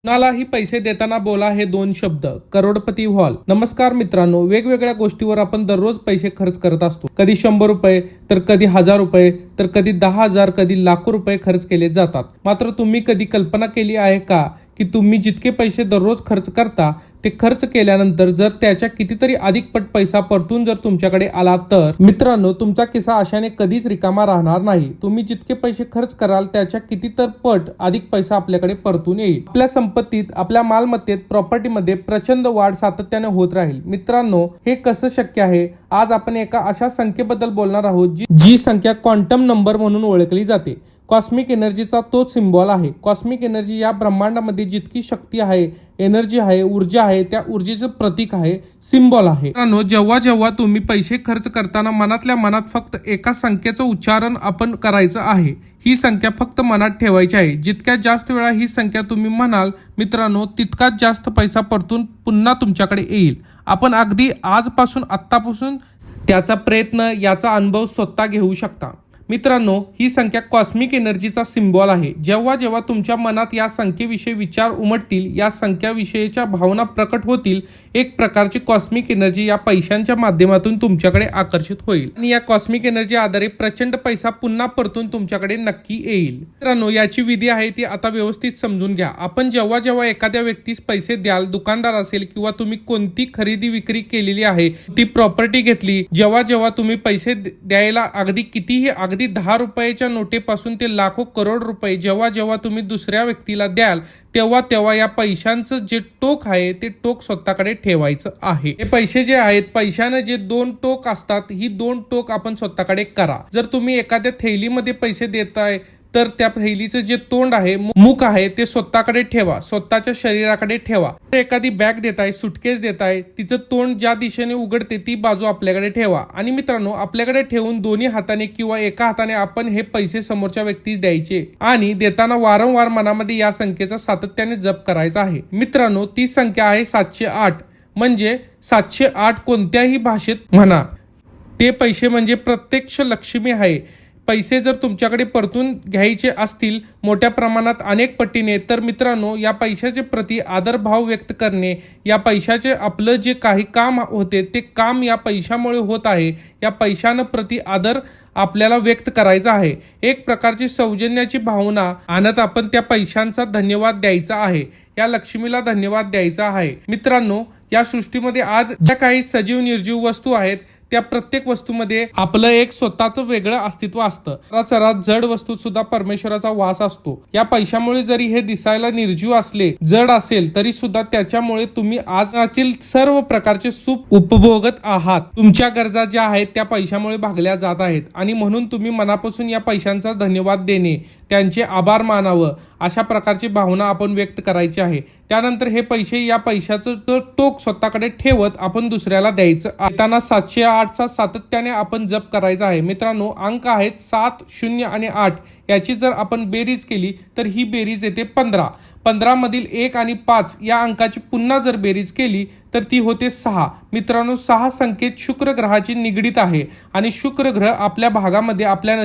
कुणालाही पैसे देताना बोला हे दोन शब्द. करोडपती व्हाल. नमस्कार मित्रांनो, वेगवेगळ्या गोष्टीवर आपण दररोज पैसे खर्च करत असतो. कधी 100 रुपये, तर कधी 1000 रुपये, तर कधी 10,000, कधी लाखो रुपये खर्च केले जातात. मात्र तुम्ही कधी कल्पना केली आहे का की तुम्ही जितके पैसे दररोज खर्च करता ते खर्च केल्यानंतर जर त्याच्या कितीतरी अधिक पट पैसा परतून जर तुमच्याकडे आला तर मित्रांनो, तुमचा खिसा अशाने कधीच रिकामा राहणार नाही. तुम्ही जितके पैसे खर्च कराल त्याच्या कितीतर पट अधिक पैसा आपल्याकडे परतून येईल. आपल्या संपत्तीत, आपल्या मालमत्तेत, प्रॉपर्टीमध्ये प्रचंड वाढ सातत्याने होत राहील. मित्रांनो, हे कसं शक्य आहे? आज आपण एका अशा संख्येबद्दल बोलणार आहोत जी संख्या क्वांटम नंबर म्हणून ओळखली जाते. कॉस्मिक एनर्जीचा तोच सिम्बॉल आहे. कॉस्मिक एनर्जी या ब्रह्मांडामध्ये जितकी शक्ती आहे, एनर्जी आहे, ऊर्जा आहे, त्या ऊर्जेचं प्रतीक आहे, सिम्बॉल आहे. मित्रांनो, जेव्हा जेव्हा तुम्ही पैसे खर्च करताना मनातल्या मनात फक्त एका संख्येचं उच्चारण आपण करायचं आहे. ही संख्या फक्त मनात ठेवायची आहे. जितक्यात जास्त वेळा ही संख्या तुम्ही म्हणाल मित्रांनो, तितकाच जास्त पैसा परतून पुन्हा तुमच्याकडे येईल. आपण अगदी आजपासून, आत्तापासून त्याचा प्रयत्न, याचा अनुभव स्वतः घेऊ शकता. मित्रांनो, ही संख्या कॉस्मिक एनर्जीचा सिम्बॉल आहे. जेव्हा जेव्हा तुमच्या मनात या संख्येविषयी विचार उमटतील, या संख्याविषयीच्या भावना प्रकट होतील, एक प्रकारची कॉस्मिक एनर्जी या पैशांच्या माध्यमातून तुमच्याकडे आकर्षित होईल आणि या कॉस्मिक एनर्जी आधारे प्रचंड पैसा पुन्हा परतून तुमच्याकडे नक्की येईल. मित्रांनो, याची विधी आहे ती आता व्यवस्थित समजून घ्या. आपण जेव्हा जेव्हा एखाद्या व्यक्तीस पैसे द्याल, दुकानदार असेल किंवा तुम्ही कोणती खरेदी विक्री केलेली आहे, ती प्रॉपर्टी घेतली, जेव्हा जेव्हा तुम्ही पैसे द्यायला अगदी कितीही, अगदी 10 रुपयाच्या नोटेपासून ते लाखो करोड रुपये जेव्हा जेव्हा तुम्ही दुसऱ्या व्यक्तीला द्याल, तेव्हा तेव्हा या पैशांचं जे टोक आहे ते टोक स्वतःकडे ठेवायचं आहे. हे पैसे जे आहेत, पैशाने जे 2 टोक असतात, ही 2 टोक आपण स्वतःकडे करा. जर तुम्ही एखाद्या थैलीमध्ये पैसे देताय तर त्या थैलीचं जे तोंड आहे, मुख आहे, ते स्वतःकडे ठेवा, स्वतःच्या शरीराकडे ठेवा. एखादी बॅग देताय, सुटकेस देताय, तिचं तोंड ज्या दिशेने उघडते ती बाजू आपल्याकडे ठेवा. आणि मित्रांनो, आपल्याकडे ठेवून दोन्ही हाताने किंवा एका हाताने आपण हे पैसे समोरच्या व्यक्तीस द्यायचे आणि देताना वारंवार मनामध्ये या संख्येचा सातत्याने जप करायचा आहे. मित्रांनो, ती संख्या आहे 708. म्हणजे 708 कोणत्याही भाषेत म्हणा, ते पैसे म्हणजे प्रत्यक्ष लक्ष्मी आहे. पैसे जर तुमच्याकडे परतून घ्यायचे असतील मोठ्या प्रमाणात, अनेक पटीने, तर मित्रांनो, या पैशाचे प्रति आदरभाव व्यक्त करणे, या पैशाचे आपलं जे काही काम होते ते काम या पैशामुळे होत आहे, या पैशानं प्रति आदर आपल्याला व्यक्त करायचा आहे. एक प्रकारची सौजन्याची भावना आणत आपण त्या पैशांचा धन्यवाद द्यायचा आहे, या लक्ष्मीला धन्यवाद द्यायचा आहे. मित्रांनो, या सृष्टीमध्ये आज ज्या काही सजीव निर्जीव वस्तू आहेत, त्या प्रत्येक वस्तूमध्ये आपलं एक स्वतःचं वेगळं अस्तित्व असतं. चराचरात जड वस्तूत सुद्धा परमेश्वराचा वास असतो. या पैशामुळे जरी हे दिसायला निर्जीव असले, जड असेल, तरी सुद्धा त्याच्यामुळे तुम्ही आजतील सर्व प्रकारचे सुख उपभोगत आहात. तुमच्या गरजा ज्या आहेत त्या पैशामुळे भागल्या जात आहेत आणि म्हणून तुम्ही मनापासून या पैशांचा धन्यवाद देणे, त्यांचे आभार मानावं, अशा प्रकारची भावना आपण व्यक्त करायची आहे. त्यानंतर हे पैसे, या पैशाचं टोक स्वतःकडे ठेवत आपण दुसऱ्याला द्यायचं. देताना 708चा सातत्याने आपण जप करायचा आहे. मित्रांनो, अंक आहेत 7, 0 आणि 8. याची जर आपण बेरीज केली तर ही बेरीज येते 15. 15 मधील 1 आणि 5 या अंकाची पुन्हा जर बेरीज केली तर ती होते 6. मित्रांनो, 6 संख्येत शुक्र ग्रहाची निगडीत आहे आणि शुक्र ग्रह आपल्या भागामध्ये, आपल्या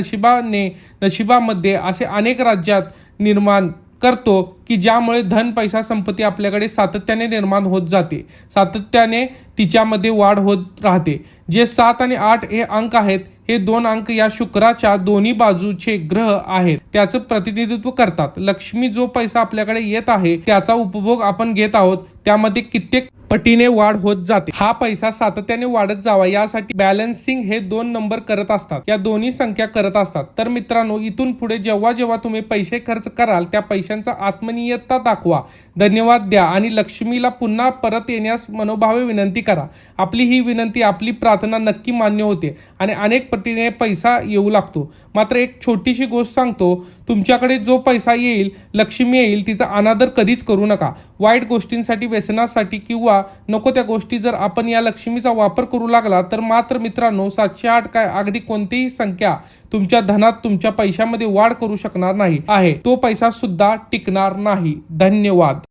नशिबामध्ये असे अनेक राज्यात निर्माण करतो की ज्यामुळे धन, पैसा, संपत्ती आपल्याकडे सातत्याने निर्माण होत जाते, सातत्याने तिच्यामध्ये वाढ होत राहते. जे 7 आणि 8 हे अंक आहेत, हे 2 अंक या शुक्राच्या दोन्ही बाजूचे ग्रह आहेत, त्याचं प्रतिनिधित्व करतात. लक्ष्मी, जो पैसा आपल्याकडे येत आहे त्याचा उपभोग आपण घेत आहोत, त्यामध्ये कित्येक पटीने वाढ होत जाते. हा पैसा सातत्याने वाढत जावा यासाठी बॅलन्सिंग हे 2 नंबर करत असतात, या दोन्ही संख्या करत असतात. तर मित्रांनो, इथून पुढे जेव्हा जेव्हा तुम्ही पैसे खर्च कराल, त्या पैशांचा आत्मनियतता दाखवा, धन्यवाद द्या आणि लक्ष्मीला पुन्हा परत येण्यास मनोभावे विनंती करा. आपली ही विनंती, आपली प्रार्थना नक्की मान्य होते आणि अनेक पटीने पैसा येऊ लागतो. मात्र एक छोटीशी गोष्ट सांगतो, तुमच्याकडे जो पैसा येईल, लक्ष्मी येईल, तिचा अनादर कधीच करू नका. वाईट गोष्टींसाठी, व्यसनासाठी किंवा नको त्या गोष्टी जर आपण या लक्ष्मीचा वापर करू लागला तर मात्र मित्रांनो, 708 काय, अगदी कोणतीही संख्या तुमच्या धनात, तुमच्या पैशामध्ये वाढ करू शकणार नाही आहे. तो पैसा सुद्धा टिकणार नाही. धन्यवाद.